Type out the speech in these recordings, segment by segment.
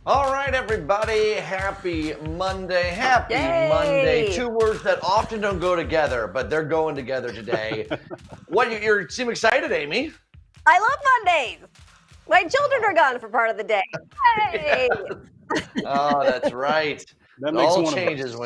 All right, everybody. Happy Monday. Happy Yay! Monday. Two words that often don't go together, but they're going together today. You seem excited, Amy. I love Mondays. My children are gone for part of the day. Hey! Oh, that's right. That It makes all one of changes us.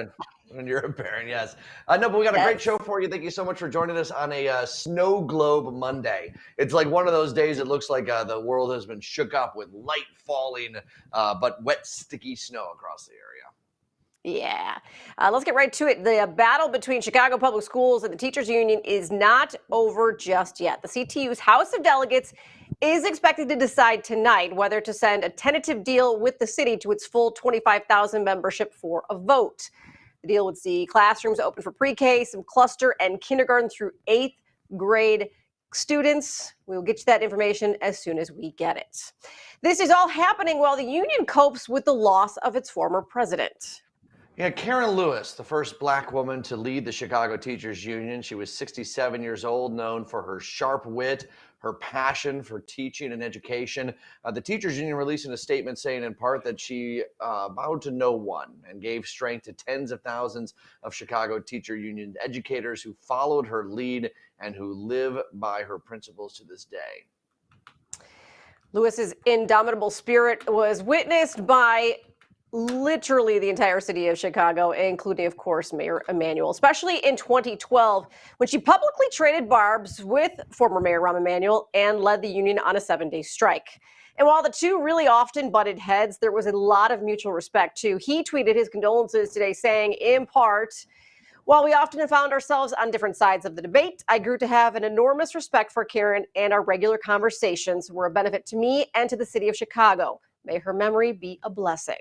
when you're a parent, yes. No, but we got a great show for you. Thank you so much for joining us on a snow globe Monday. It's like one of those days it looks like the world has been shook up with light falling, but wet, sticky snow across the area. Yeah. Let's get right to it. The battle between Chicago Public Schools and the Teachers Union is not over just yet. The CTU's House of Delegates is expected to decide tonight whether to send a tentative deal with the city to its full 25,000 membership for a vote. The deal would see classrooms open for pre-K, some cluster, and kindergarten through 8th grade students. We will get you that information as soon as we get it. This is all happening while the union copes with the loss of its former president. Yeah, Karen Lewis, the first black woman to lead the Chicago Teachers Union. She was 67 years old, known for her sharp wit, her passion for teaching and education. The Teachers Union releasing a statement saying in part that she bowed to no one and gave strength to tens of thousands of Chicago Teacher Union educators who followed her lead and who live by her principles to this day. Lewis's indomitable spirit was witnessed by literally the entire city of Chicago, including, of course, Mayor Emanuel, especially in 2012, when she publicly traded barbs with former Mayor Rahm Emanuel and led the union on a 7-day strike. And while the two really often butted heads, there was a lot of mutual respect, too. He tweeted his condolences today, saying, in part, "While we often have found ourselves on different sides of the debate, I grew to have an enormous respect for Karen, and our regular conversations were a benefit to me and to the city of Chicago. May her memory be a blessing."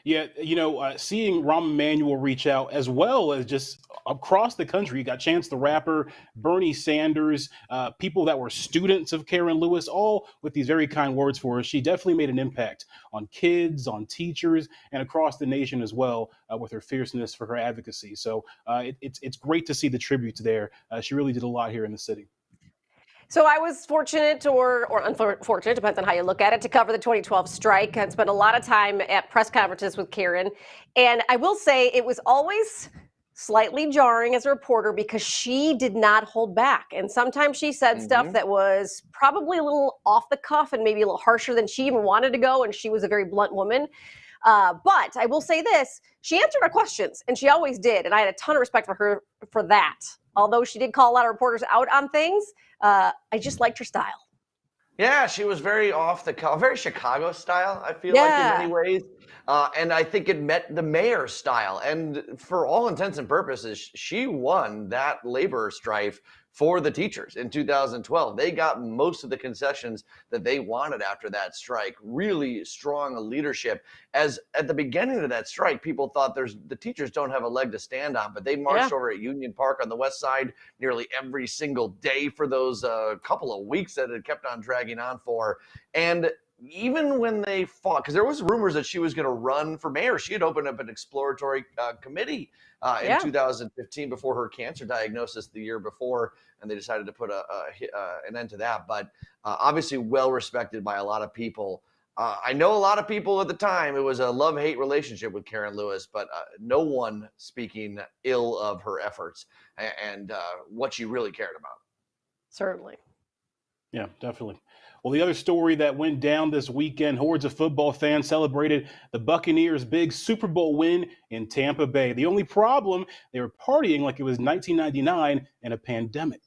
Yeah, seeing Rahm Emanuel reach out, as well as just across the country, you got Chance the Rapper, Bernie Sanders, people that were students of Karen Lewis, all with these very kind words for her. She definitely made an impact on kids, on teachers, and across the nation as well, with her fierceness for her advocacy. So it's great to see the tributes there. She really did a lot here in the city. So I was fortunate or unfortunate, depends on how you look at it, to cover the 2012 strike and spent a lot of time at press conferences with Karen. And I will say it was always slightly jarring as a reporter because she did not hold back. And sometimes she said stuff that was probably a little off the cuff and maybe a little harsher than she even wanted to go. And she was a very blunt woman. But I will say this, she answered our questions, and she always did. And I had a ton of respect for her for that. Although she did call a lot of reporters out on things, I just liked her style. Yeah, she was very off the cuff, very Chicago style, I feel like, in many ways. And I think it met the mayor's style. And for all intents and purposes, she won that labor strife for the teachers in 2012. They got most of the concessions that they wanted after that strike. Really strong leadership. As at the beginning of that strike, people thought the teachers don't have a leg to stand on, but they marched over at Union Park on the west side nearly every single day for those couple of weeks that it kept on dragging on for. And even when they fought, because there was rumors that she was going to run for mayor. She had opened up an exploratory committee in 2015 before her cancer diagnosis the year before, and they decided to put an end to that. But obviously well respected by a lot of people. I know a lot of people at the time, it was a love-hate relationship with Karen Lewis, but no one speaking ill of her efforts and what she really cared about. Certainly. Yeah, definitely. Well, the other story that went down this weekend, hordes of football fans celebrated the Buccaneers' big Super Bowl win in Tampa Bay. The only problem, they were partying like it was 1999 and a pandemic.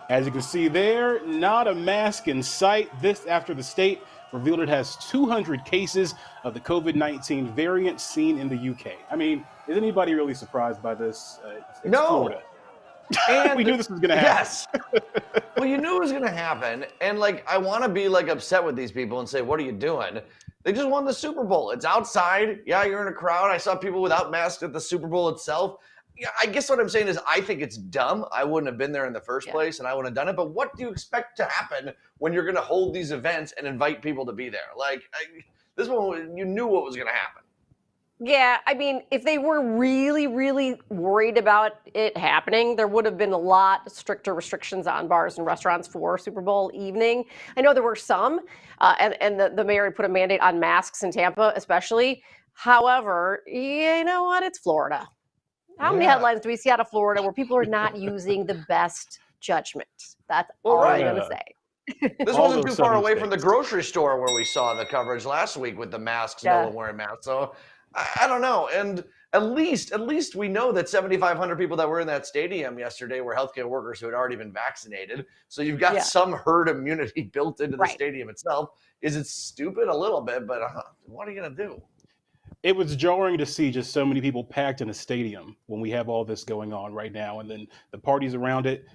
As you can see there, not a mask in sight. This after the state revealed it has 200 cases of the COVID-19 variant seen in the UK. I mean, is anybody really surprised by this? It's no. Florida. And we knew this was going to happen. Yes. Well, you knew it was going to happen. And I want to be upset with these people and say, what are you doing? They just won the Super Bowl. It's outside. Yeah, you're in a crowd. I saw people without masks at the Super Bowl itself. Yeah, I guess what I'm saying is I think it's dumb. I wouldn't have been there in the first place, and I wouldn't have done it. But what do you expect to happen when you're going to hold these events and invite people to be there? This one, you knew what was going to happen. Yeah, I mean, if they were really, really worried about it happening, there would have been a lot stricter restrictions on bars and restaurants for Super Bowl evening. I know there were some, and the mayor had put a mandate on masks in Tampa, especially. However, you know what? It's Florida. How many headlines do we see out of Florida where people are not using the best judgment? That's all I'm going to say. This All wasn't those too far southern away from the states. grocery store where we saw the coverage last week with the masks, no one wearing masks. So I don't know. And at least we know that 7,500 people that were in that stadium yesterday were healthcare workers who had already been vaccinated. So you've got some herd immunity built into the stadium itself. Is it stupid? A little bit, but what are you going to do? It was jarring to see just so many people packed in a stadium when we have all this going on right now, and then the parties around it.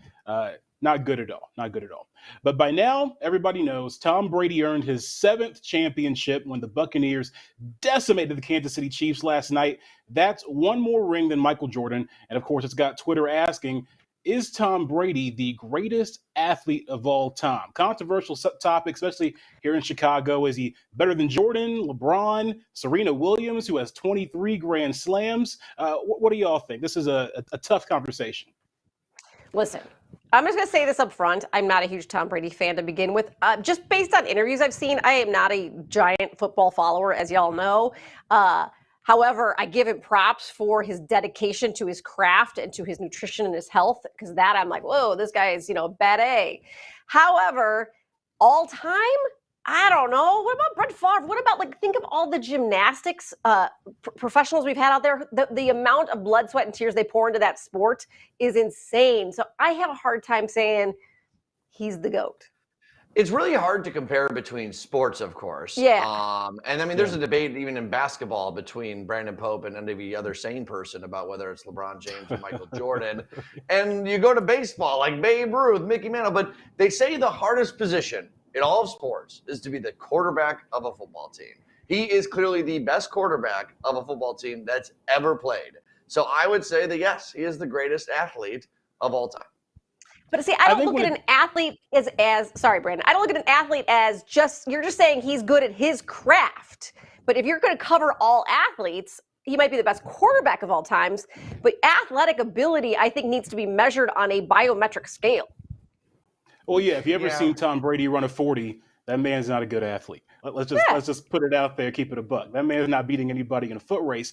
Not good at all. Not good at all. But by now, everybody knows Tom Brady earned his 7th championship when the Buccaneers decimated the Kansas City Chiefs last night. That's one more ring than Michael Jordan. And of course, it's got Twitter asking, is Tom Brady the greatest athlete of all time? Controversial topic, especially here in Chicago. Is he better than Jordan, LeBron, Serena Williams, who has 23 Grand Slams? What do y'all think? This is a tough conversation. Listen, I'm just going to say this up front. I'm not a huge Tom Brady fan to begin with. Just based on interviews I've seen, I am not a giant football follower, as y'all know. However, I give him props for his dedication to his craft and to his nutrition and his health, because that I'm like, whoa, this guy is, bad A. However, all time, I don't know. What about Brett Favre? What about, think of all the gymnastics professionals we've had out there. The amount of blood, sweat, and tears they pour into that sport is insane. So I have a hard time saying he's the GOAT. It's really hard to compare between sports, of course. Yeah. And I mean, there's a debate even in basketball between Brandon Pope and any other sane person about whether it's LeBron James or Michael Jordan. And you go to baseball, like Babe Ruth, Mickey Mantle, but they say the hardest position in all of sports is to be the quarterback of a football team. He is clearly the best quarterback of a football team that's ever played. So I would say that, yes, he is the greatest athlete of all time. But see, I don't look at an athlete as sorry, Brandon. I don't look at an athlete as you're just saying he's good at his craft. But if you're going to cover all athletes, he might be the best quarterback of all times. But athletic ability, I think, needs to be measured on a biometric scale. Well, yeah, if you ever seen Tom Brady run a 40, that man's not a good athlete. Let's just put it out there, keep it a buck. That man's not beating anybody in a foot race.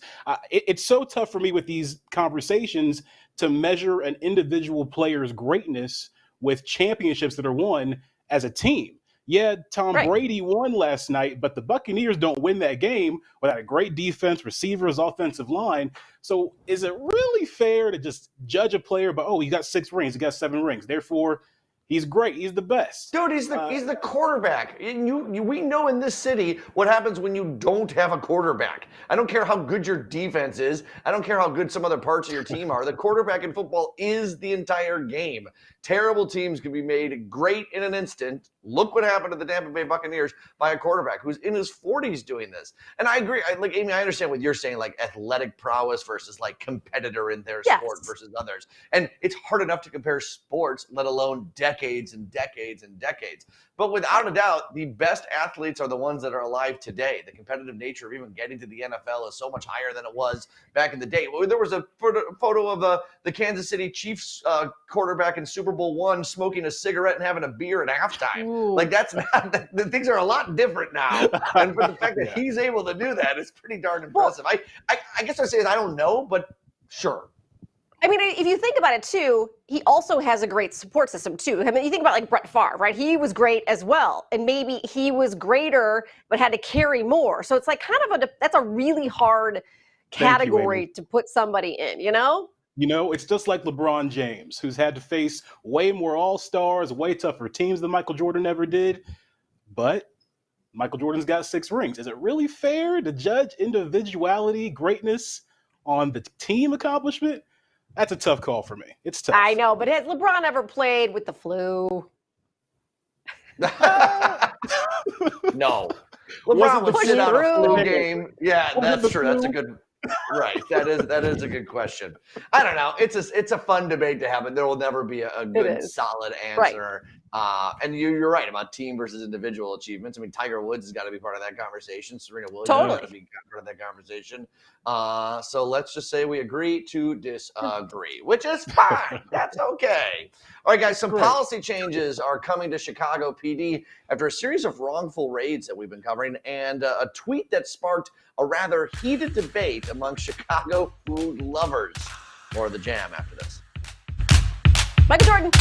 It's so tough for me with these conversations to measure an individual player's greatness with championships that are won as a team. Yeah, Tom Brady won last night, but the Buccaneers don't win that game without a great defense, receivers, offensive line. So is it really fair to just judge a player by, he got 6 rings, he got 7 rings, therefore he's great. He's the best. Dude, he's the quarterback. We know in this city what happens when you don't have a quarterback. I don't care how good your defense is. I don't care how good some other parts of your team are. The quarterback in football is the entire game. Terrible teams can be made great in an instant. Look what happened to the Tampa Bay Buccaneers by a quarterback who's in his 40s doing this. And I agree. Amy, I understand what you're saying, like athletic prowess versus like competitor in their sport versus others. And it's hard enough to compare sports, let alone decades and decades and decades. But without a doubt, the best athletes are the ones that are alive today. The competitive nature of even getting to the NFL is so much higher than it was back in the day. There was a photo of the Kansas City Chiefs quarterback in Super Bowl I smoking a cigarette and having a beer at halftime. Ooh. Like that's not, the things are a lot different now. And for the fact that he's able to do that is pretty darn impressive. I guess I say I don't know, but sure. I mean, if you think about it, too, he also has a great support system, too. I mean, you think about, like, Brett Favre, right? He was great as well. And maybe he was greater but had to carry more. So it's like kind of that's a really hard category to put somebody in, you know? You know, it's just like LeBron James, who's had to face way more all-stars, way tougher teams than Michael Jordan ever did. But Michael Jordan's got 6 rings. Is it really fair to judge individuality, greatness on the team accomplishment? That's a tough call for me. It's tough. I know, but has LeBron ever played with the flu? No. LeBron would sit out a flu game. Yeah, that's true. That's a good right. That is a good question. I don't know. It's a fun debate to have, and there will never be a good solid answer. And you're right about team versus individual achievements. I mean, Tiger Woods has got to be part of that conversation. Serena Williams has got to be part of that conversation. So let's just say we agree to disagree, which is fine. That's okay. All right, guys, some policy changes are coming to Chicago PD after a series of wrongful raids that we've been covering and a tweet that sparked a rather heated debate among Chicago food lovers. More of the jam after this. Michael Jordan.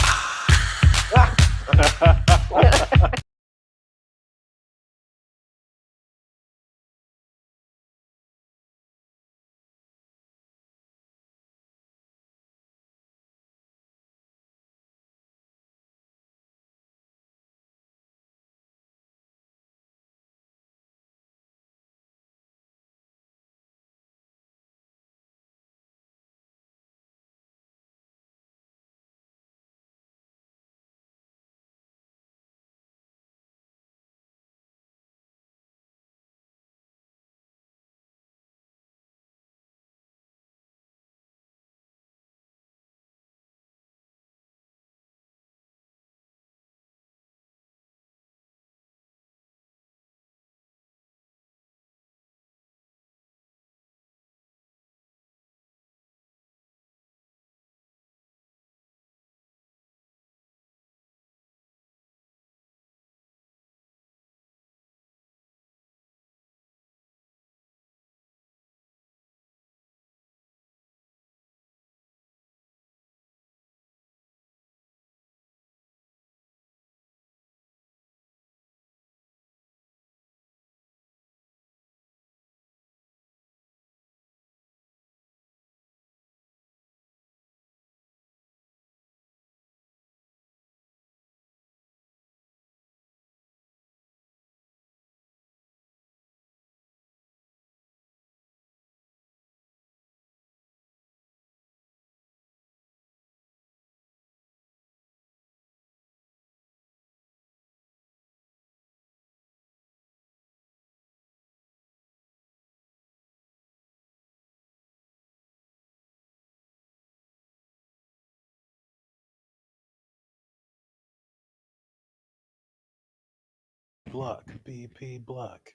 Bluck, BP Bluck.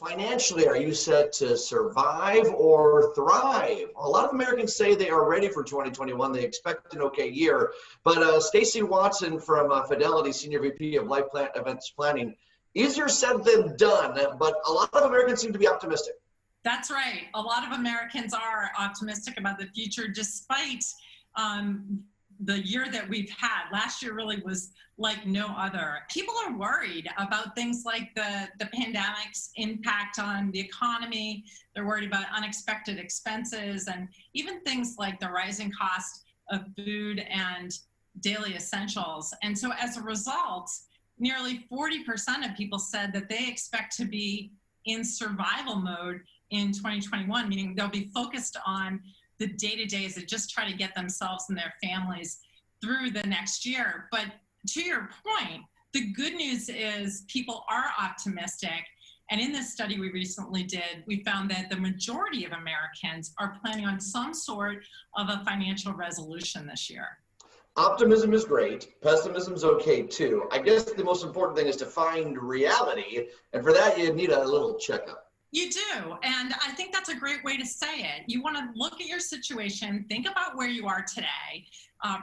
Financially, are you set to survive or thrive? A lot of Americans say they are ready for 2021. They expect an okay year. But Stacy Watson from Fidelity, Senior VP of Life Events Planning, easier said than done, but a lot of Americans seem to be optimistic. That's right. A lot of Americans are optimistic about the future despite the year that we've had. Last year really was like no other. People are worried about things like the pandemic's impact on the economy. They're worried about unexpected expenses and even things like the rising cost of food and daily essentials. And so as a result, nearly 40% of people said that they expect to be in survival mode in 2021, meaning they'll be focused on the day-to-days that just try to get themselves and their families through the next year. But to your point, the good news is people are optimistic. And in this study we recently did, we found that the majority of Americans are planning on some sort of a financial resolution this year. Optimism is great. Pessimism is okay too. I guess the most important thing is to find reality. And for that, you need a little checkup. You do. And I think that's a great way to say it. You want to look at your situation, think about where you are today,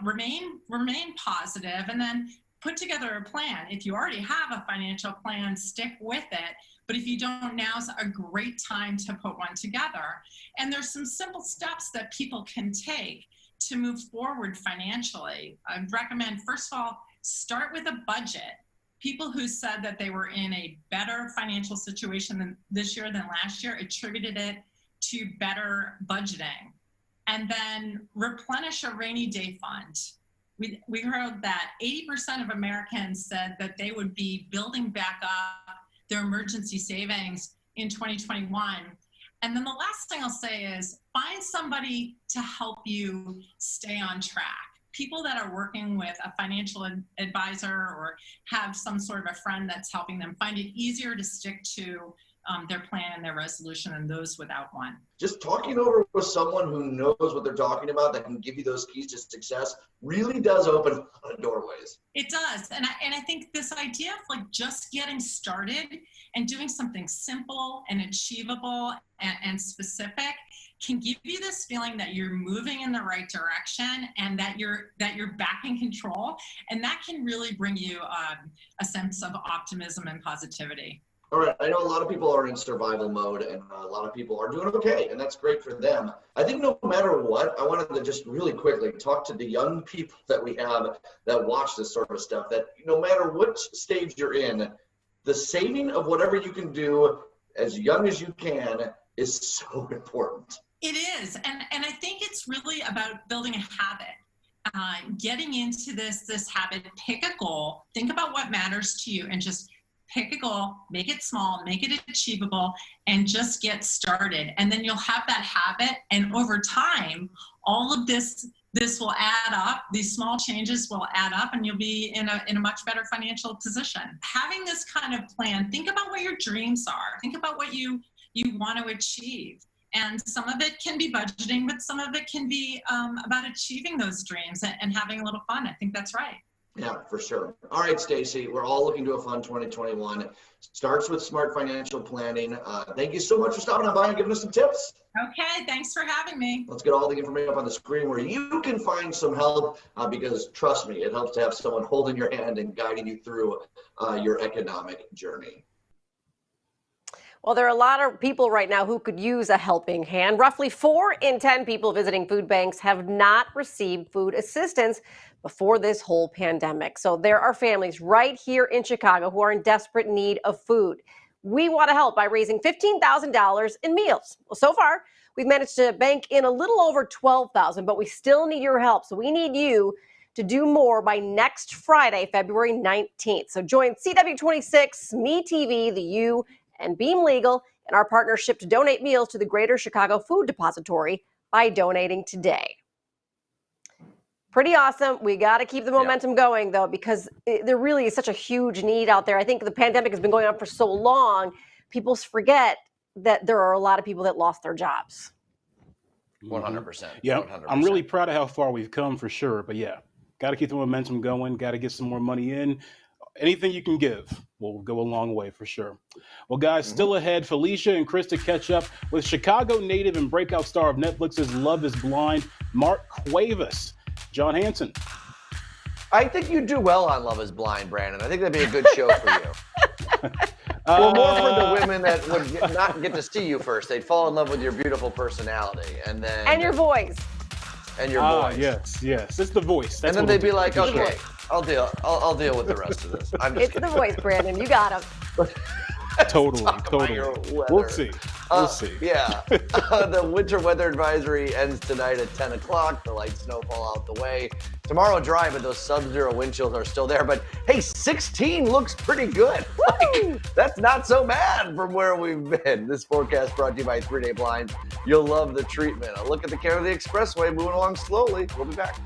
remain positive, and then put together a plan. If you already have a financial plan, stick with it. But if you don't, now's a great time to put one together. And there's some simple steps that people can take to move forward financially. I'd recommend, first of all, start with a budget. People who said that they were in a better financial situation this year than last year attributed it to better budgeting. And then replenish a rainy day fund. we heard that 80% of Americans said that they would be building back up their emergency savings in 2021. And then the last thing I'll say is find somebody to help you stay on track. People that are working with a financial advisor or have some sort of a friend that's helping them find it easier to stick to their plan and their resolution than those without one. Just talking over with someone who knows what they're talking about, that can give you those keys to success, really does open a lot of doorways. It does. And I think this idea of like just getting started and doing something simple and achievable and specific can give you this feeling that you're moving in the right direction and that you're back in control. And that can really bring you a sense of optimism and positivity. All right, I know a lot of people are in survival mode and a lot of people are doing okay, and that's great for them. I think no matter what, I wanted to just really quickly talk to the young people that we have that watch this sort of stuff, that no matter what stage you're in, the saving of whatever you can do as young as you can is so important. It is, and I think it's really about building a habit, getting into this habit. Pick a goal, think about what matters to you, and just pick a goal, make it small, make it achievable, and just get started. And then you'll have that habit, and over time, all of this will add up. These small changes will add up, and you'll be in a much better financial position. Having this kind of plan, think about what your dreams are. Think about what you want to achieve. And some of it can be budgeting, but some of it can be about achieving those dreams and having a little fun. I think that's right. Yeah, for sure. All right, Stacy, we're all looking to a fun 2021. Starts with smart financial planning. Thank you so much for stopping on by and giving us some tips. Okay, thanks for having me. Let's get all the information up on the screen where you can find some help because trust me, it helps to have someone holding your hand and guiding you through your economic journey. Well, there are a lot of people right now who could use a helping hand. Roughly 4 in 10 people visiting food banks have not received food assistance before this whole pandemic. So there are families right here in Chicago who are in desperate need of food. We want to help by raising $15,000 in meals. Well, so far, we've managed to bank in a little over $12,000, but we still need your help. So we need you to do more by next Friday, February 19th. So join CW26, MeTV, the U, and Beam Legal in our partnership to donate meals to the Greater Chicago Food Depository by donating today. Pretty awesome. We got to keep the momentum going, though, because there really is such a huge need out there. I think the pandemic has been going on for so long, people forget that there are a lot of people that lost their jobs. 100%. Yeah, 100%. I'm really proud of how far we've come for sure. But yeah, got to keep the momentum going. Got to get some more money in. Anything you can give will go a long way for sure. Well, guys, still ahead, Felicia and Chris to catch up with Chicago native and breakout star of Netflix's Love is Blind, Mark Cuevas. John Hanson. I think you do well on Love is Blind, Brandon. I think that'd be a good show for you. Well, more for the women that would not get to see you first. They'd fall in love with your beautiful personality, and then your voice. And your voice. Yes. It's the voice. That's and then they'd be like, okay, I'll deal with the rest of this. I'm just It's kidding. the voice, Brandon. You got him. Totally. We'll see. Yeah. The winter weather advisory ends tonight at 10 o'clock. The light snowfall out the way. Tomorrow dry, but those sub-zero wind chills are still there. But hey, 16 looks pretty good. Like, that's not so bad from where we've been. This forecast brought to you by 3 Day Blinds. You'll love the treatment. A look at the care of the expressway moving along slowly. We'll be back.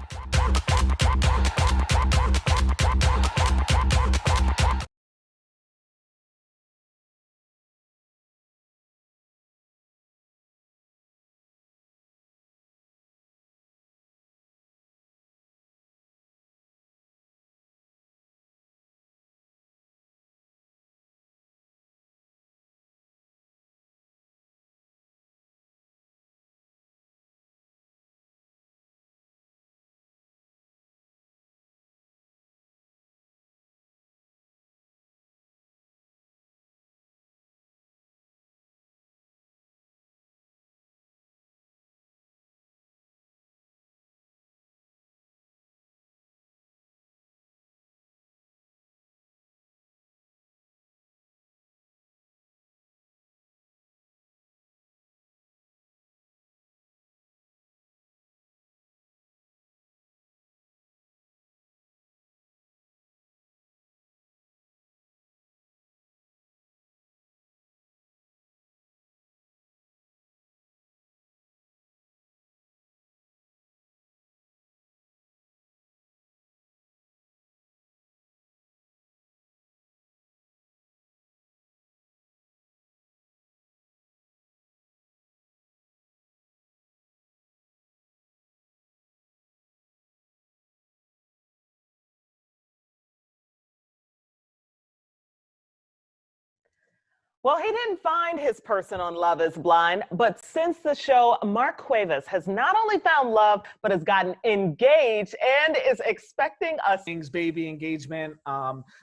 Well, he didn't find his person on Love is Blind, but since the show, Mark Cuevas has not only found love, but has gotten engaged and is expecting a baby engagement.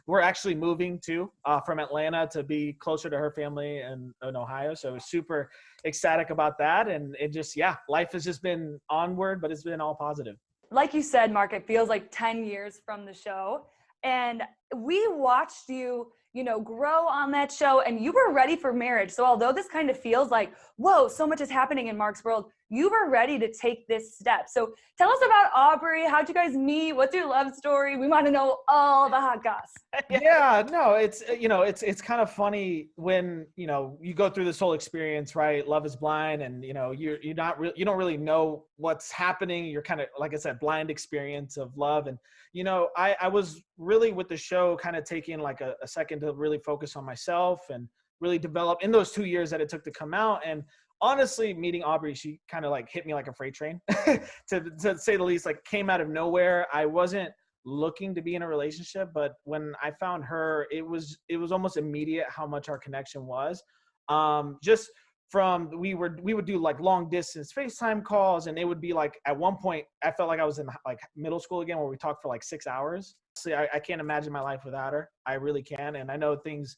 We're actually moving too from Atlanta to be closer to her family in Ohio. So super ecstatic about that. And it just, yeah, life has just been onward, but it's been all positive. Like you said, Mark, it feels like 10 years from the show. And we watched you, grow on that show, and you were ready for marriage. So although this kind of feels like, whoa, so much is happening in Mark's world, you were ready to take this step. So tell us about Aubrey. How'd you guys meet? What's your love story? We want to know all the hot goss. Yeah, no, it's, it's kind of funny when, you go through this whole experience, right? Love is blind, and, you don't really know what's happening. You're kind of, like I said, blind experience of love. And, I was really with the show kind of taking like a second to really focus on myself and really develop in those 2 years that it took to come out. And honestly, meeting Aubrey, she kind of like hit me like a freight train to say the least, like came out of nowhere. I wasn't looking to be in a relationship, but when I found her, it was almost immediate how much our connection was. Just from, we would do like long distance FaceTime calls, and it would be like, at one point I felt like I was in like middle school again, where we talked for like 6 hours. So I can't imagine my life without her. I really can. And I know things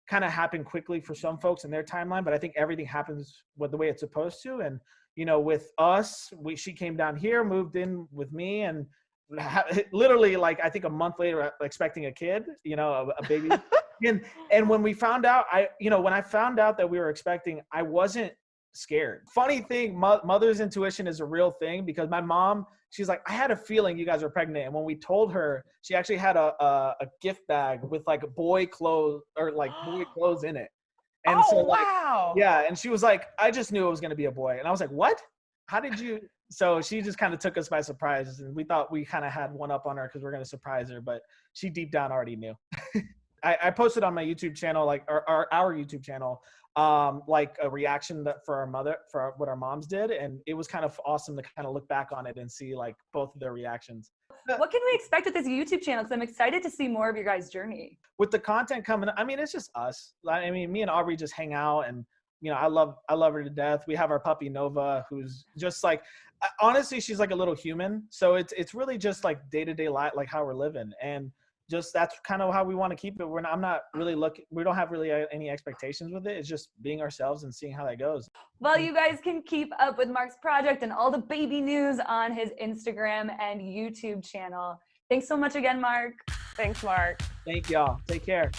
kind of happen quickly for some folks in their timeline, but I think everything happens with the way it's supposed to. And, with us, she came down here, moved in with me, and literally like, I think a month later, expecting a kid, a baby. And when we found out, when I found out that we were expecting, I wasn't scared. Funny thing, mother's intuition is a real thing, because my mom, she's like, I had a feeling you guys were pregnant. And when we told her, she actually had a gift bag with like boy clothes in it. And wow. Yeah. And she was like, I just knew it was going to be a boy. And I was like, what? How did you? So she just kind of took us by surprise. And we thought we kind of had one up on her because we're going to surprise her, but she deep down already knew. I posted on my YouTube channel, like our YouTube channel, like a reaction for what our moms did. And it was kind of awesome to kind of look back on it and see like both of their reactions. What can we expect with this YouTube channel? Because I'm excited to see more of your guys' journey. With the content coming, I mean, it's just us. I mean, me and Aubrey just hang out, and, I love her to death. We have our puppy Nova, who's just like, honestly, she's like a little human. So it's really just like day-to-day life, like how we're living. And just that's kind of how we want to keep it. I'm not really we don't have really any expectations with it. It's just being ourselves and seeing how that goes. Well, you guys can keep up with Mark's project and all the baby news on his Instagram and YouTube channel. Thanks so much again, Mark. Thanks, Mark. Thank y'all. Take care.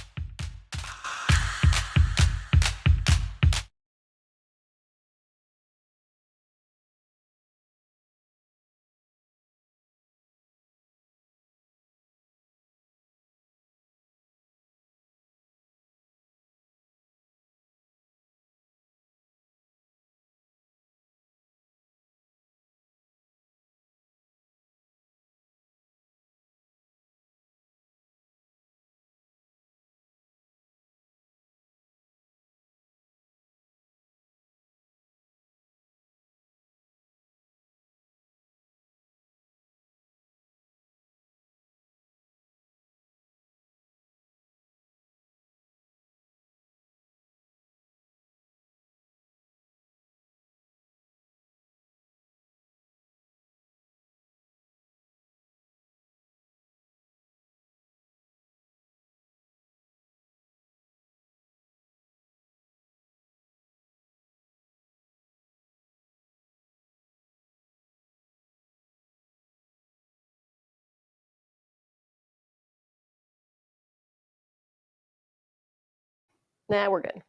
Nah, we're good.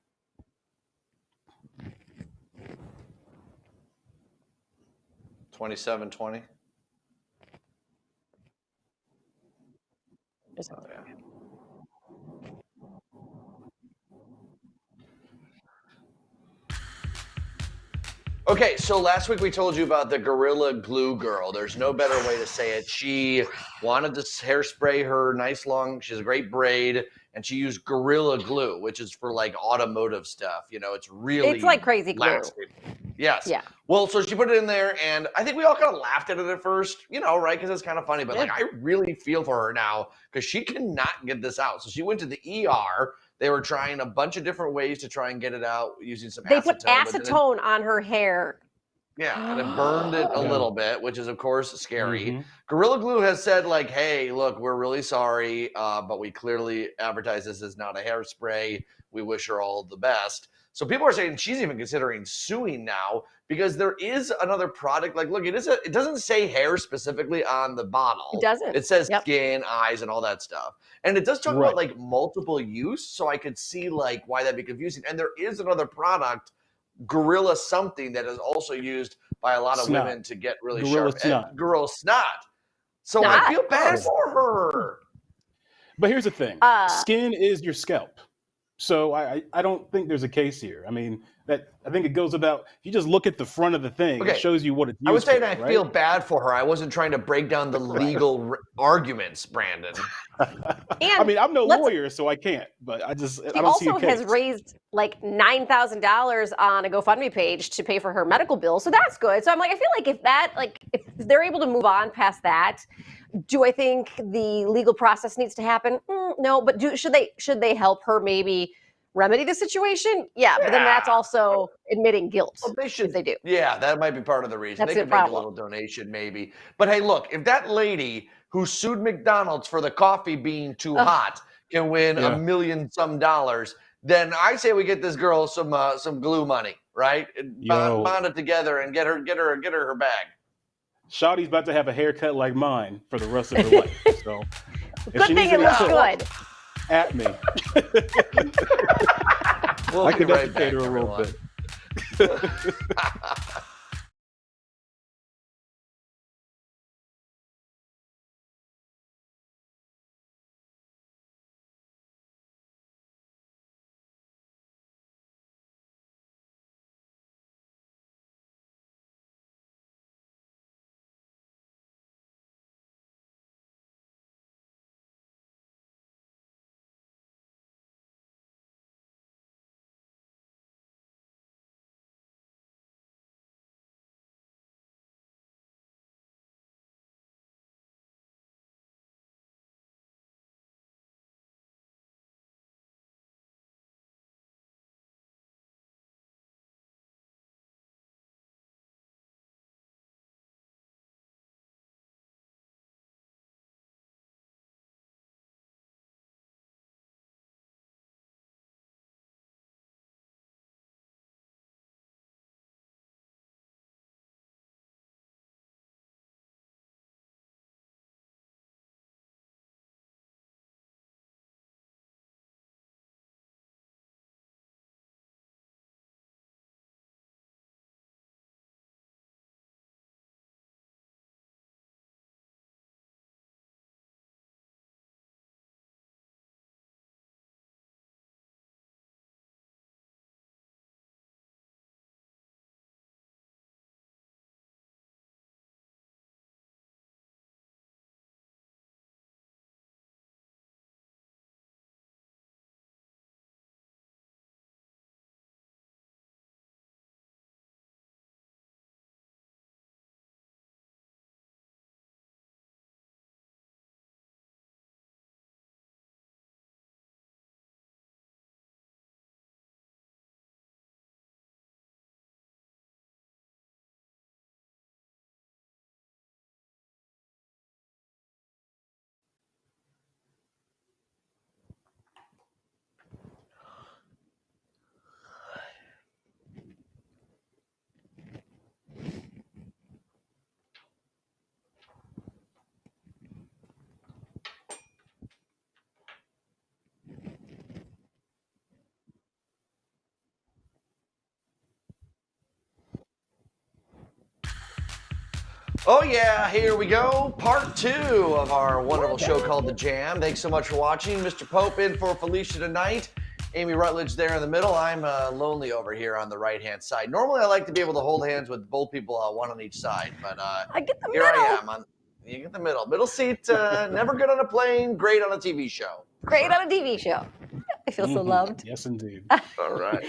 $27.20. Oh, yeah. Okay, so last week we told you about the Gorilla Glue girl. There's no better way to say it. She wanted to hairspray her nice long, she has a great braid, and she used Gorilla Glue, which is for like automotive stuff. It's really It's like crazy glue. lasting. Yes. Yeah. Well, so she put it in there, and I think we all kind of laughed at it at first, right? Because it's kind of funny. But like, I really feel for her now because she cannot get this out. So she went to the ER. They were trying a bunch of different ways to try and get it out using some They acetone. put acetone on her hair. Yeah, and it burned it a No. little bit, which is, of course, scary. Mhm. Gorilla Glue has said, like, hey, look, we're really sorry, but we clearly advertise this as not a hairspray. We wish her all the best. So people are saying she's even considering suing now because there is another product. Like, look, it doesn't say hair specifically on the bottle. It doesn't. It says Yep. skin, eyes, and all that stuff. And it does talk Right. about, like, multiple use, so I could see, like, why that'd be confusing. And there is another product, Gorilla something, that is also used by a lot of Snot. women to get really Gorilla sharp. snot. Gorilla snot. So Snot? I feel bad Oh. for her. But here's the thing: skin is your scalp. So I don't think there's a case here. I mean, I think it goes about, if you just look at the front of the thing, Okay. it shows you what it's used I would say for, that I right? feel bad for her. I wasn't trying to break down the legal arguments, Brandon. I mean, I'm no let's- lawyer, so I can't. But I She don't see a also case. has raised like $9,000 on a GoFundMe page to pay for her medical bill, so that's good. So I'm like, I feel like if they're able to move on past that, do I think the legal process needs to happen? No, but should they help her maybe remedy the situation? Yeah, but then that's also admitting guilt. Well, they should. If they do. Yeah, that might be part of the reason. That's They the could make a problem. little donation, maybe. But hey, look, if that lady who sued McDonald's for the coffee being too hot can win Yeah. $1 million some, then I say we get this girl some glue money, right? Yo. Bond it together and get her bag. Shawty's about to have a haircut like mine for the rest of her life. So if Good she thing needs it any looks help, good. at me. We'll I be can right educate back, her a little everyone. bit. Oh yeah, here we go. Part 2 of our wonderful show called The Jam. Thanks so much for watching. Mr. Pope in for Felicia tonight. Amy Rutledge there in the middle. I'm lonely over here on the right-hand side. Normally I like to be able to hold hands with both people, one on each side. But I get the here middle. I am. You get the middle. Middle seat, never good on a plane, great on a TV show. Great on a TV show. I feel so loved. Yes, indeed. All right.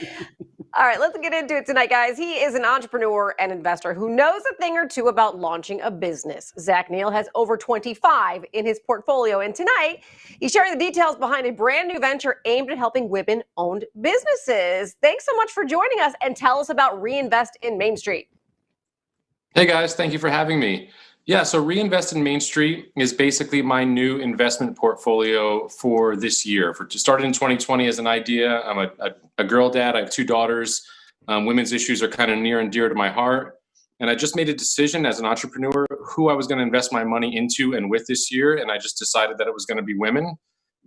All right, let's get into it tonight, guys. He is an entrepreneur and investor who knows a thing or two about launching a business. Zach Neal has over 25 in his portfolio, and tonight he's sharing the details behind a brand new venture aimed at helping women-owned businesses. Thanks so much for joining us, and tell us about Reinvest in Mainstreet. Hey guys, thank you for having me. Yeah, so Reinvest in Mainstreet is basically my new investment portfolio for this year. Started in 2020 as an idea. I'm a girl dad. I have 2 daughters. Women's issues are kind of near and dear to my heart. And I just made a decision as an entrepreneur who I was going to invest my money into and with this year. And I just decided that it was going to be women.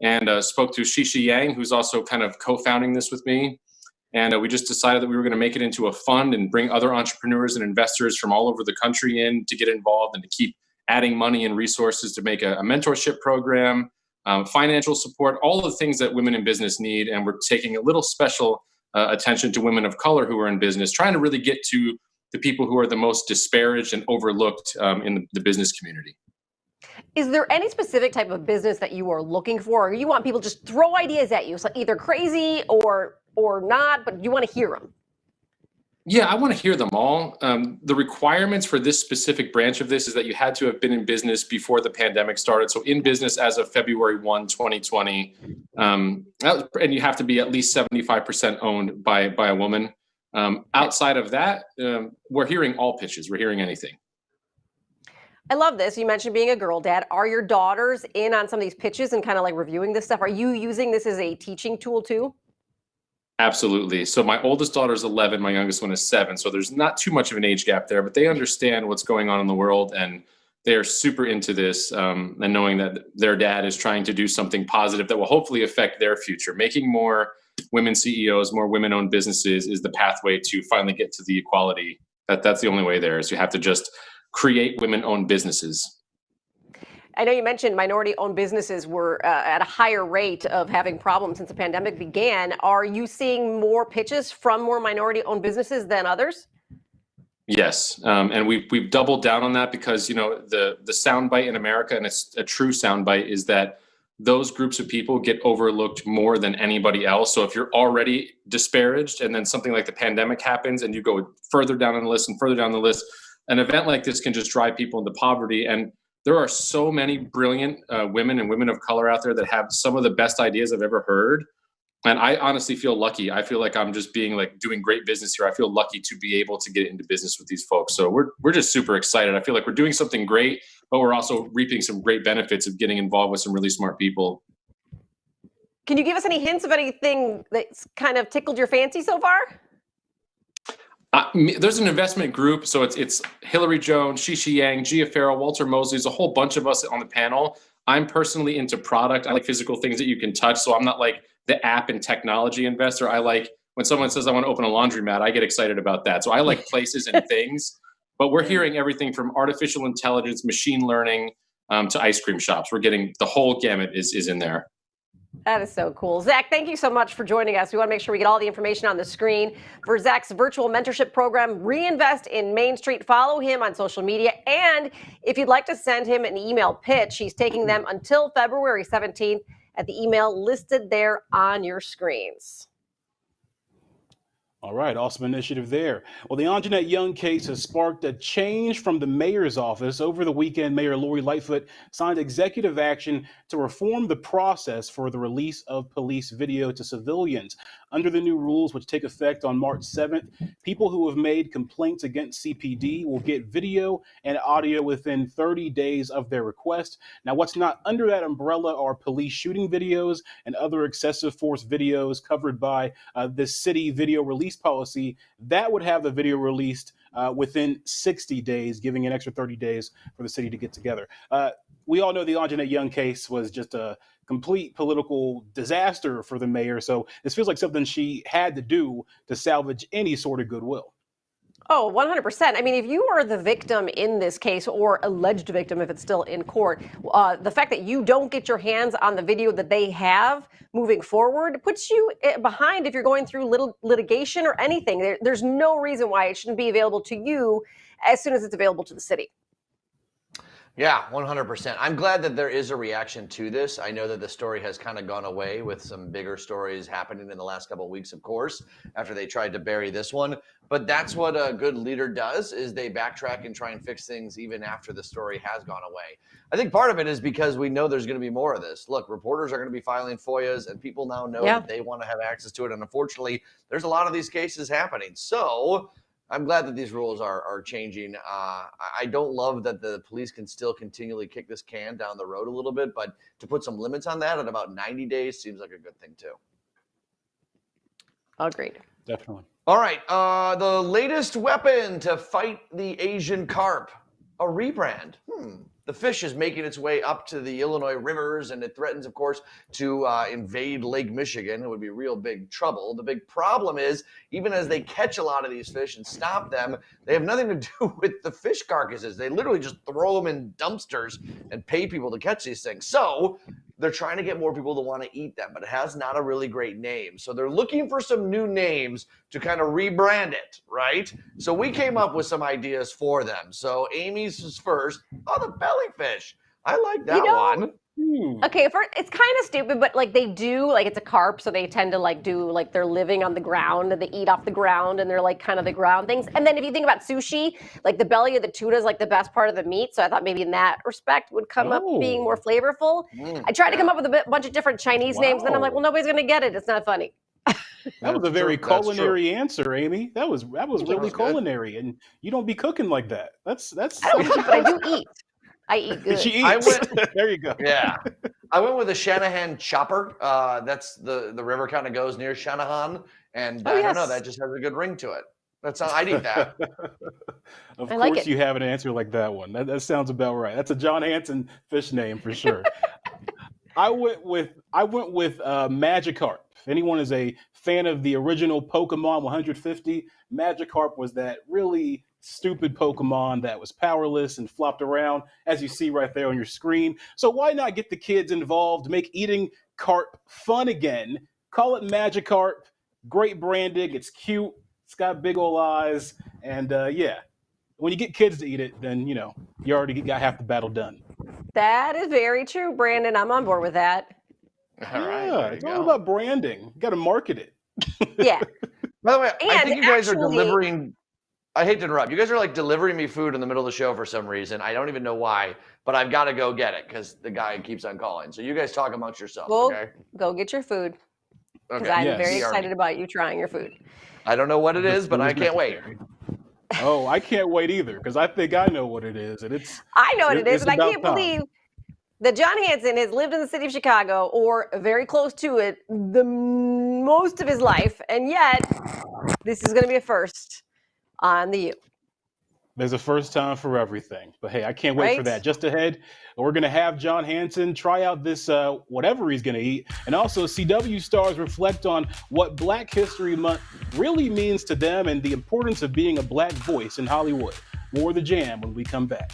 And spoke to Shishi Yang, who's also kind of co-founding this with me. And we just decided that we were going to make it into a fund and bring other entrepreneurs and investors from all over the country in to get involved and to keep adding money and resources to make a mentorship program, financial support, all the things that women in business need. And we're taking a little special attention to women of color who are in business, trying to really get to the people who are the most disparaged and overlooked in the business community. Is there any specific type of business that you are looking for, or you want people just throw ideas at you? So either crazy or not, but you want to hear them? Yeah, I want to hear them all. The requirements for this specific branch of this is that you had to have been in business before the pandemic started. So in business as of February 1, 2020, and you have to be at least 75% owned by a woman. Outside of that, we're hearing all pitches. We're hearing anything. I love this. You mentioned being a girl dad. Are your daughters in on some of these pitches and kind of like reviewing this stuff? Are you using this as a teaching tool too? Absolutely. So my oldest daughter is 11, my youngest one is 7. So there's not too much of an age gap there, but they understand what's going on in the world and they are super into this and knowing that their dad is trying to do something positive that will hopefully affect their future. Making more women CEOs, more women-owned businesses is the pathway to finally get to the equality. That's the only way there is you have to just create women-owned businesses. I know you mentioned minority-owned businesses were at a higher rate of having problems since the pandemic began. Are you seeing more pitches from more minority-owned businesses than others? Yes, and we've doubled down on that because the soundbite in America, and it's a true soundbite, is that those groups of people get overlooked more than anybody else. So if you're already disparaged, and then something like the pandemic happens, and you go further down on the list and further down the list, an event like this can just drive people into poverty. And there are so many brilliant women and women of color out there that have some of the best ideas I've ever heard. And I honestly feel lucky. I feel like I'm just doing great business here. I feel lucky to be able to get into business with these folks. So we're just super excited. I feel like we're doing something great, but we're also reaping some great benefits of getting involved with some really smart people. Can you give us any hints of anything that's kind of tickled your fancy so far? There's an investment group, so it's Hillary Jones, Shishi Yang, Gia Farrell, Walter Mosley. There's a whole bunch of us on the panel. I'm personally into product. I like physical things that you can touch, so I'm not like the app and technology investor. I like when someone says I want to open a laundromat, I get excited about that. So I like places and things, but we're hearing everything from artificial intelligence, machine learning, to ice cream shops. We're getting the whole gamut is in there. That is so cool. Zach, thank you so much for joining us. We want to make sure we get all the information on the screen for Zach's virtual mentorship program, Reinvest in Mainstreet. Follow him on social media. And if you'd like to send him an email pitch, he's taking them until February 17th at the email listed there on your screens. All right, awesome initiative there. Well, the Anjanette Young case has sparked a change from the mayor's office. Over the weekend, Mayor Lori Lightfoot signed executive action to reform the process for the release of police video to civilians. Under the new rules, which take effect on March 7th, people who have made complaints against CPD will get video and audio within 30 days of their request. Now, what's not under that umbrella are police shooting videos and other excessive force videos covered by the city video release policy. That would have the video released within 60 days, giving an extra 30 days for the city to get together. We all know the Anjanette Young case was just a complete political disaster for the mayor. So this feels like something she had to do to salvage any sort of goodwill. Oh, 100%. I mean, if you are the victim in this case, or alleged victim if it's still in court, the fact that you don't get your hands on the video that they have moving forward puts you behind if you're going through little litigation or anything. There's no reason why it shouldn't be available to you as soon as it's available to the city. Yeah, 100%. I'm glad that there is a reaction to this. I know that the story has kind of gone away with some bigger stories happening in the last couple of weeks, of course, after they tried to bury this one. But that's what a good leader does, is they backtrack and try and fix things even after the story has gone away. I think part of it is because we know there's going to be more of this. Look, reporters are going to be filing FOIAs, and people now know that they want to have access to it. And unfortunately, there's a lot of these cases happening. So I'm glad that these rules are changing. I don't love that the police can still continually kick this can down the road a little bit, but to put some limits on that at about 90 days seems like a good thing too. Agreed. Definitely. All right. The latest weapon to fight the Asian carp, a rebrand. The fish is making its way up to the Illinois rivers, and it threatens, of course, to invade Lake Michigan. It would be real big trouble. The big problem is, even as they catch a lot of these fish and stop them, they have nothing to do with the fish carcasses. They literally just throw them in dumpsters and pay people to catch these things. So they're trying to get more people to want to eat them, but it has not a really great name. So they're looking for some new names to kind of rebrand it, right? So we came up with some ideas for them. So Amy's is first. Oh, the bellyfish. I like that one. Okay, it's kind of stupid, but like they do, like it's a carp, so they tend to like do like they're living on the ground and they eat off the ground and they're like kind of the ground things. And then if you think about sushi, like the belly of the tuna is like the best part of the meat. So I thought maybe in that respect would come up being more flavorful. I tried to come up with a bunch of different Chinese names, then I'm like, well, nobody's gonna get it. It's not funny. That was a very culinary answer, Amy. That was really culinary, and you don't be cooking like that. That's. I don't cook, but I do eat. I eat good. She eats. There you go. Yeah. I went with a Shanahan chopper. That's the river kind of goes near Shanahan. And I don't know, that just has a good ring to it. I'd eat that. Of course you have an answer like that one. That sounds about right. That's a John Hanson fish name for sure. I went with Magikarp. If anyone is a fan of the original Pokemon 150, Magikarp was that really stupid Pokemon that was powerless and flopped around, as you see right there on your screen. So why not get the kids involved, make eating carp fun again? Call it Magikarp. Great branding. It's cute. It's got big old eyes. And when you get kids to eat it, then, you already got half the battle done. That is very true, Brandon. I'm on board with that. All right. It's all about branding. You got to market it. Yeah. By the way, I think you guys are delivering. I hate to interrupt. You guys are like delivering me food in the middle of the show for some reason. I don't even know why, but I've got to go get it because the guy keeps on calling. So you guys talk amongst yourselves, okay? Go get your food. Because Okay. I'm very excited about you trying your food. I don't know what it is, but I can't wait. Oh, I can't wait either because I think I know what it is, and I know what it is, and I can't believe that John Hanson has lived in the city of Chicago or very close to it the most of his life, and yet this is going to be a first on the U. There's a first time for everything. But hey, I can't wait for that. Just ahead, we're going to have John Hanson try out this whatever he's going to eat. And also CW stars reflect on what Black History Month really means to them and the importance of being a Black voice in Hollywood. More of The Jam when we come back.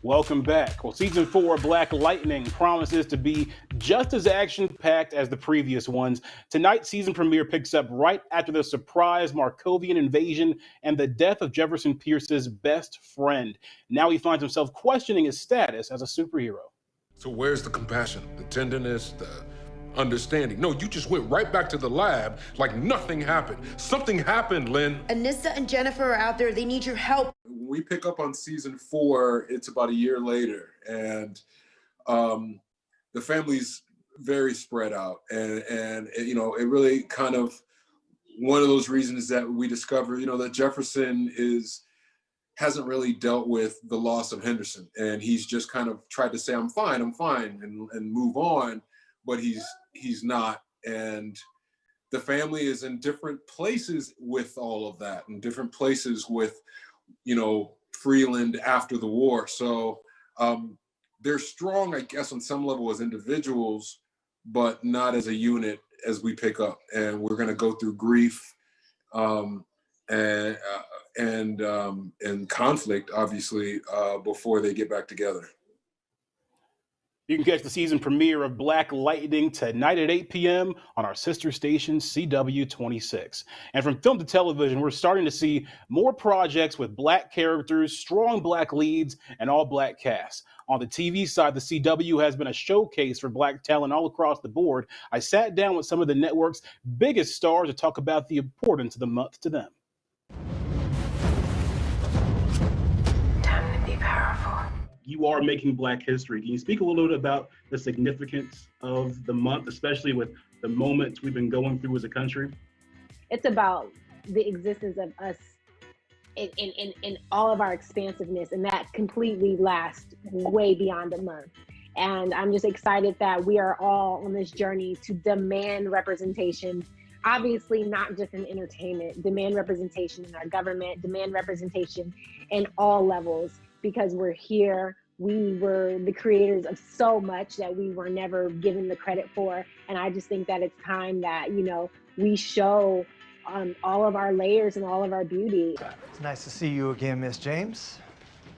Welcome back. Well, season 4, Black Lightning, promises to be just as action-packed as the previous ones. Tonight's season premiere picks up right after the surprise Markovian invasion and the death of Jefferson Pierce's best friend. Now he finds himself questioning his status as a superhero. So where's the compassion, the tenderness, the understanding? No, you just went right back to the lab like nothing happened. Something happened, Lynn. Anissa and Jennifer are out there. They need your help. When we pick up on season 4, it's about a year later, and the family's very spread out, and you know, it really kind of one of those reasons that we discover, you know, that Jefferson hasn't really dealt with the loss of Henderson, and he's just kind of tried to say I'm fine, and move on, but he's not, and the family is in different places with all of that, and different places with, you know, Freeland after the war. So they're strong, I guess, on some level as individuals, but not as a unit as we pick up. And we're going to go through grief and conflict, obviously, before they get back together. You can catch the season premiere of Black Lightning tonight at 8 p.m. on our sister station, CW26. And from film to television, we're starting to see more projects with Black characters, strong Black leads, and all Black casts. On the TV side, the CW has been a showcase for Black talent all across the board. I sat down with some of the network's biggest stars to talk about the importance of the month to them. Time to be powerful. You are making Black history. Can you speak a little bit about the significance of the month, especially with the moments we've been going through as a country? It's about the existence of us in all of our expansiveness, and that completely lasts way beyond a month. And I'm just excited that we are all on this journey to demand representation, obviously not just in entertainment, demand representation in our government, demand representation in all levels, because we're here. We were the creators of so much that we were never given the credit for. And I just think that it's time that, you know, we show all of our layers and all of our beauty. It's nice to see you again, Miss James.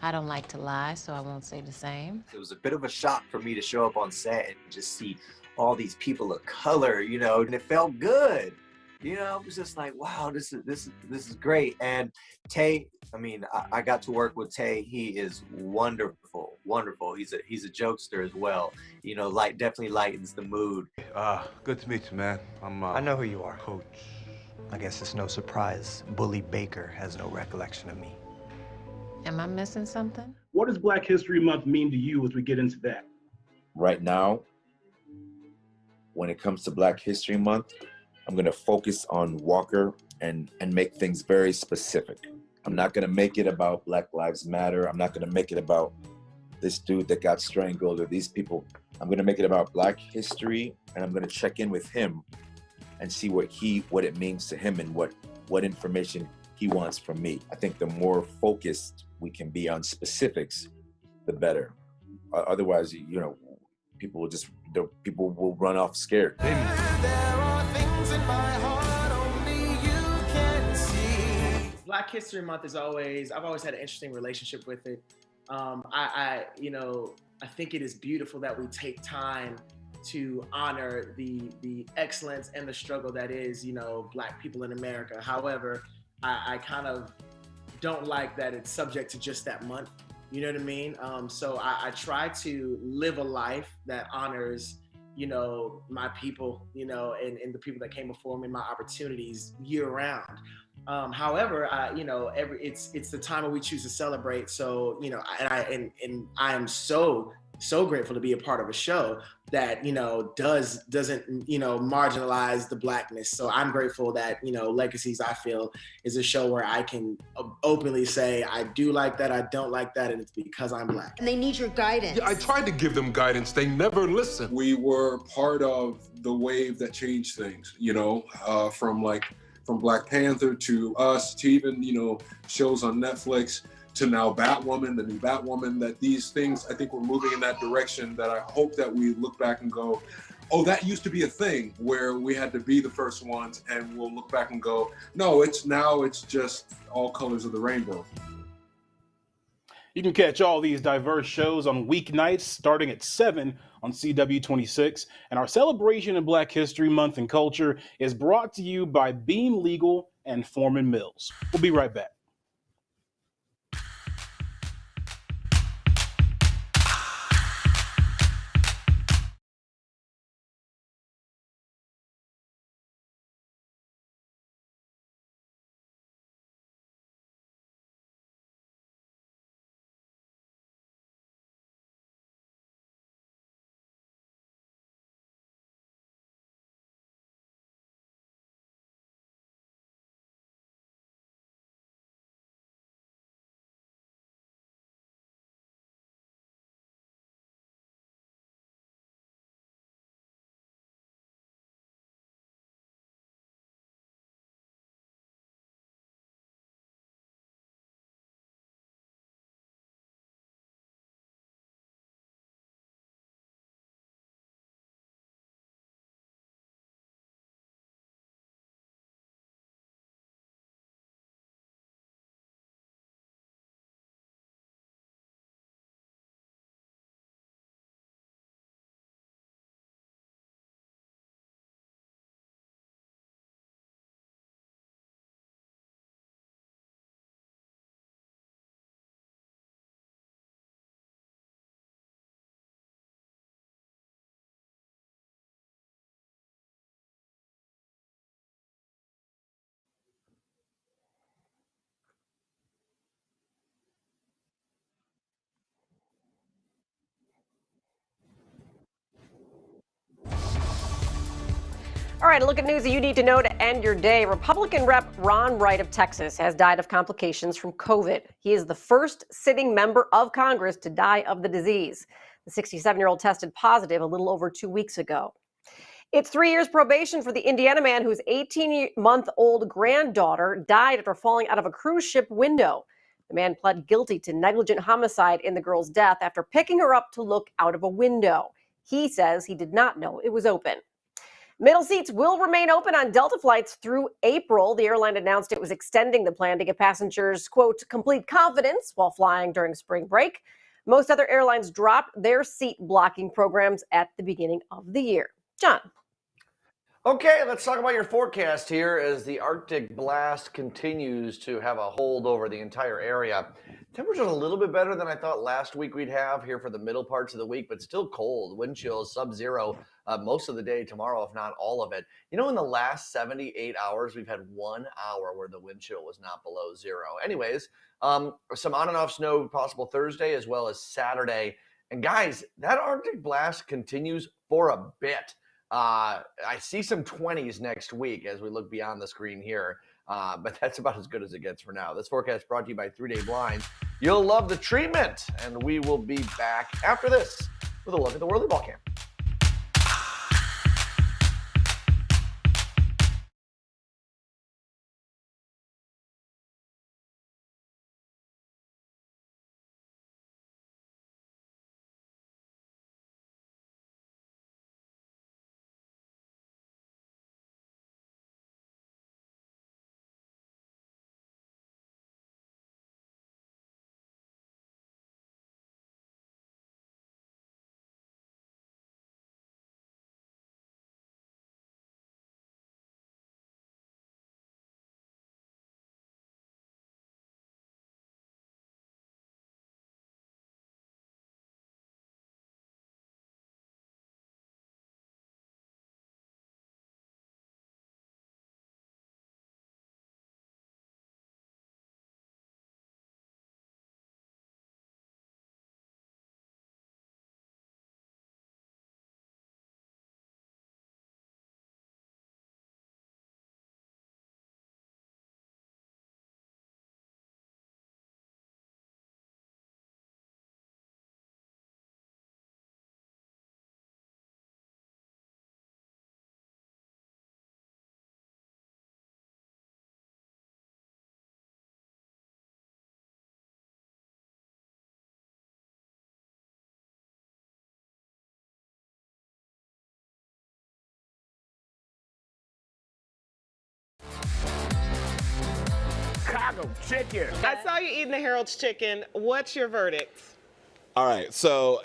I don't like to lie, so I won't say the same. It was a bit of a shock for me to show up on set and just see all these people of color, you know, and it felt good. You know, it was just like, wow, this is great. And Tay, I mean, I got to work with Tay. He is wonderful, wonderful. He's a jokester as well. You know, definitely lightens the mood. Good to meet you, man. I know who you are. Coach. I guess it's no surprise Bully Baker has no recollection of me. Am I missing something? What does Black History Month mean to you as we get into that? Right now, when it comes to Black History Month, I'm gonna focus on Walker and make things very specific. I'm not gonna make it about Black Lives Matter. I'm not gonna make it about this dude that got strangled or these people. I'm gonna make it about Black history, and I'm gonna check in with him and see what it means to him and what information he wants from me. I think the more focused we can be on specifics, the better. Otherwise, you know, people will run off scared. Black History Month is I've always had an interesting relationship with it. I think it is beautiful that we take time to honor the excellence and the struggle that is, you know, Black people in America. However, I kind of don't like that it's subject to just that month. You know what I mean? So I try to live a life that honors, you know, my people, you know, and the people that came before me, my opportunities year round. However, you know, it's the time when we choose to celebrate. So, you know, and I am so grateful to be a part of a show that, you know, doesn't, you know, marginalize the Blackness. So I'm grateful that, you know, Legacies, I feel, is a show where I can openly say, I do like that, I don't like that, and it's because I'm Black. And they need your guidance. Yeah, I tried to give them guidance. They never listened. We were part of the wave that changed things, you know, from Black Panther to us, to even, you know, shows on Netflix, to now Batwoman, the new Batwoman, that these things, I think we're moving in that direction that I hope that we look back and go, oh, that used to be a thing where we had to be the first ones, and we'll look back and go, no, it's just all colors of the rainbow. You can catch all these diverse shows on weeknights starting at 7 on CW26. And our celebration of Black History Month and culture is brought to you by Beam Legal and Foreman Mills. We'll be right back. All right, a look at news that you need to know to end your day. Republican Rep Ron Wright of Texas has died of complications from COVID. He is the first sitting member of Congress to die of the disease. The 67-year-old tested positive a little over 2 weeks ago. It's 3 years probation for the Indiana man whose 18-month-old granddaughter died after falling out of a cruise ship window. The man pled guilty to negligent homicide in the girl's death after picking her up to look out of a window. He says he did not know it was open. Middle seats will remain open on Delta flights through April. The airline announced it was extending the plan to give passengers, quote, complete confidence while flying during spring break. Most other airlines dropped their seat blocking programs at the beginning of the year. John. Okay, let's talk about your forecast here as the Arctic blast continues to have a hold over the entire area. Temperature's a little bit better than I thought last week we'd have here for the middle parts of the week, but still cold. Wind chills sub-zero most of the day tomorrow, if not all of it. You know, in the last 78 hours, we've had 1 hour where the wind chill was not below zero. Anyways, some on and off snow possible Thursday as well as Saturday. And guys, that Arctic blast continues for a bit. I see some 20s next week as we look beyond the screen here, but that's about as good as it gets for now. This forecast brought to you by 3 Day Blind. You'll love the treatment, and we will be back after this with a look at the Whirly Ball Camp. chicken. I saw you eating the Harold's chicken. What's your verdict? All right, so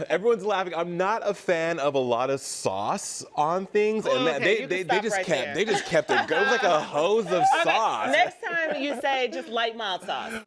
everyone's laughing. I'm not a fan of a lot of sauce on things, and Okay, they just kept it. It was like a hose of sauce. Next time you say just light mild sauce.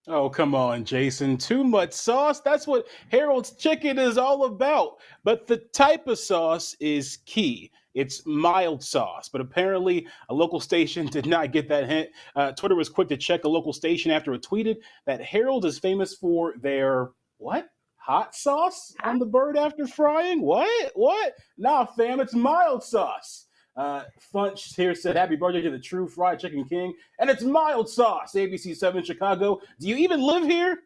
Oh, come on, Jason. Too much sauce? That's what Harold's chicken is all about. But the type of sauce is key. It's mild sauce, but apparently a local station did not get that hint. Twitter was quick to check a local station after it tweeted that Harold is famous for their, what? Hot sauce on the bird after frying? What? Nah, fam, it's mild sauce. Funch here said, happy birthday to the true fried chicken king. And it's mild sauce. ABC 7 Chicago. Do you even live here?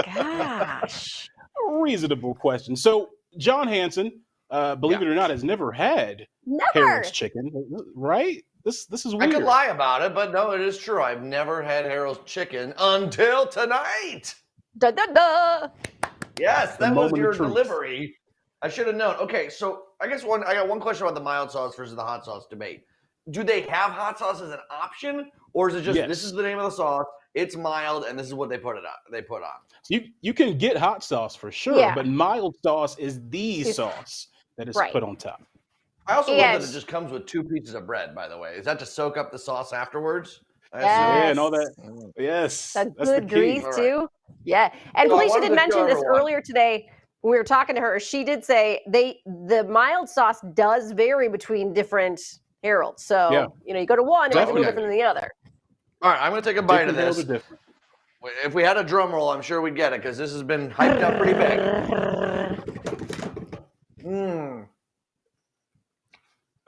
Gosh. Reasonable question. So, John Hanson, believe it or not, has never had Harold's chicken, right? This is weird. I could lie about it, but no, it is true. I've never had Harold's chicken until tonight. Da da da. Yes, that was your delivery. I should have known. Okay, so I guess I got one question about the mild sauce versus the hot sauce debate. Do they have hot sauce as an option, or is it just this is the name of the sauce? It's mild, and this is what they put on. You can get hot sauce for sure, but mild sauce is the sauce that is put on top. I also love that it just comes with 2 pieces of bread, by the way. Is that to soak up the sauce afterwards? Yeah, and all that. Yes. That's good grease, too. Yeah. And Felicia did mention this earlier today when we were talking to her. She did say the mild sauce does vary between different Harold's. So, you go to one, it's a little different than the other. All right, I'm going to take a bite of this. If we had a drum roll, I'm sure we'd get it because this has been hyped up pretty big.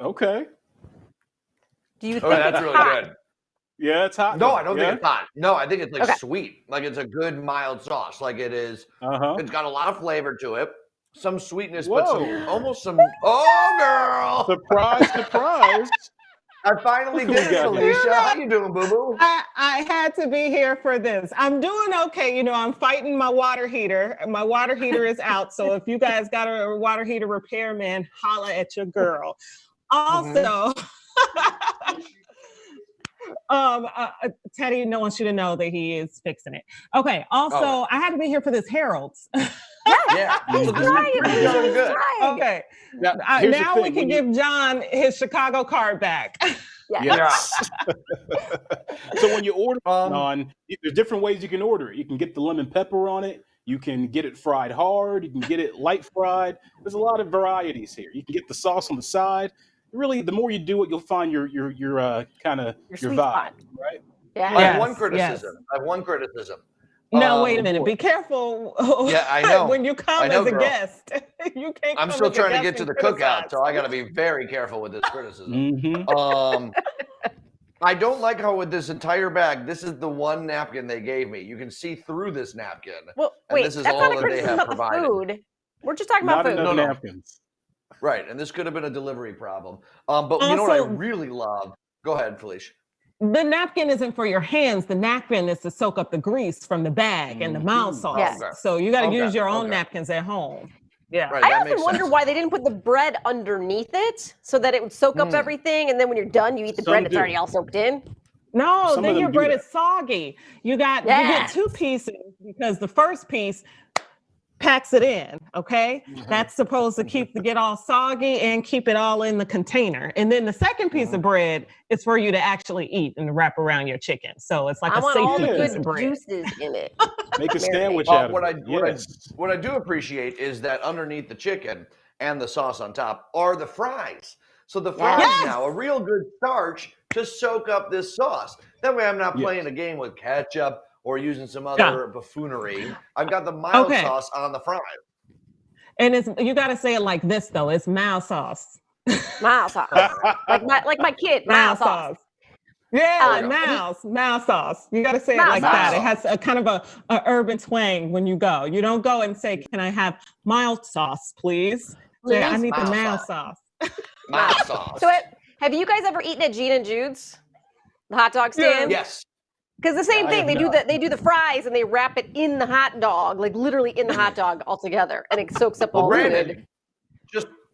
Okay. Do you think that's really good? Yeah, it's hot. No, I don't think it's hot. No, I think it's like sweet. Like it's a good mild sauce. Like it is. It's got a lot of flavor to it. Some sweetness, but almost some. Oh, girl! Surprise! I finally did it, Felicia. How you doing, boo-boo? I had to be here for this. I'm doing okay. I'm fighting my water heater. My water heater is out. So if you guys got a water heater repairman, holla at your girl. Also, Teddy, no one should know that he is fixing it. Okay. Also, I had to be here for this Harold's. Yeah. Okay. Now we can give John his Chicago card back. Yes. So when you order there's different ways you can order it. You can get the lemon pepper on it. You can get it fried hard. You can get it light fried. There's a lot of varieties here. You can get the sauce on the side. Really, the more you do it, you'll find your kind of your vibe, spot. right? Yeah. I have one criticism. No, wait a minute. Be careful. Yeah, I know. When you come as a guest, you can't. I'm still trying to get to the cookout, so I got to be very careful with this criticism. I don't like how with this entire bag, this is the one napkin they gave me. You can see through this napkin. Well, wait, this is that's all not a that they criticism have about provided. the food. We're just talking about food. Not enough napkins. Right, and this could have been a delivery problem. But you know what I really love? Go ahead, Felicia. The napkin isn't for your hands. The napkin is to soak up the grease from the bag and the mild sauce. Okay. So you got to use your own napkins at home. Yeah. Right, I often wonder why they didn't put the bread underneath it so that it would soak up everything, and then when you're done, you eat the bread that's already all soaked in. No, then your bread is soggy. You get 2 pieces because the first piece packs it in, okay? That's supposed to get all soggy and keep it all in the container. And then the second piece of bread is for you to actually eat and wrap around your chicken. So it's like I want all the piece of good bread. juices in it. Make a sandwich out of it. What I do appreciate is that underneath the chicken and the sauce on top are the fries. So the fries now, a real good starch to soak up this sauce. That way I'm not playing a game with ketchup or using some other buffoonery. I've got the mild sauce on the fries. And you got to say it like this, though. It's mild sauce. Mild sauce. like my kid, mild sauce. Yeah, mild sauce. You got to say it like that. It has a kind of a urban twang when you go. You don't go and say, "Can I have mild sauce, please?" Say, "I need the mild sauce." Mild sauce. So have you guys ever eaten at Gene and Jude's? The hot dog stand? Yes. Because the same thing, they do the fries and they wrap it in the hot dog, like literally in the hot dog altogether, and it soaks up all the granted,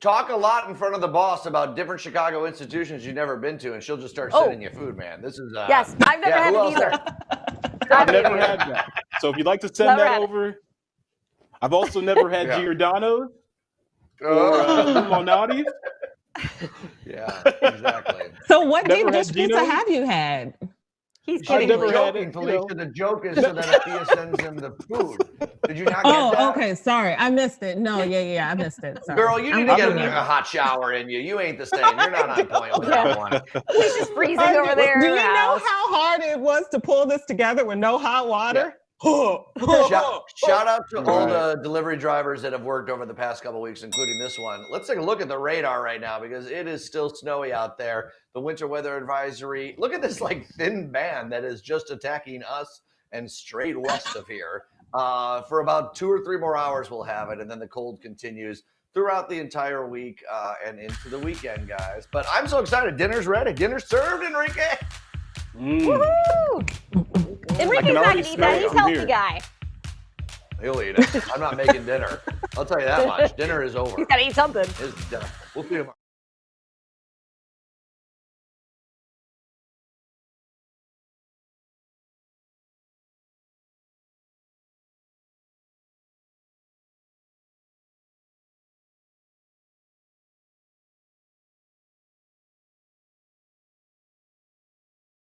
talk a lot in front of the boss about different Chicago institutions you've never been to, and she'll just start sending you food, man. This is yes, I've never had it either. I've never had that. So if you'd like to send that over, I've also never had Giordano's or Limonati. Yeah, exactly. So what dish pizza have you had? He's kidding. kidding. Joking, Felicia. The joke is so that Athea sends him the food. Did you not get that? Oh, okay. Sorry, I missed it. No, I missed it. Sorry. Girl, you need to get a hot shower in you. You ain't the same. You're not on point with that one. He's just freezing over there. Do you know how hard it was to pull this together with no hot water? Shout out to all the delivery drivers that have worked over the past couple weeks, including this one. Let's take a look at the radar right now because it is still snowy out there. The winter weather advisory. Look at this like thin band that is just attacking us and straight west of here. For about 2 or 3 more hours, we'll have it, and then the cold continues throughout the entire week and into the weekend, guys. But I'm so excited. Dinner's ready. Dinner's served, Enrique. Woohoo! Enrique's not gonna eat that. He's a healthy guy. He'll eat it. I'm not making dinner. I'll tell you that much. Dinner is over. He's gotta eat something. It's done. We'll see you tomorrow.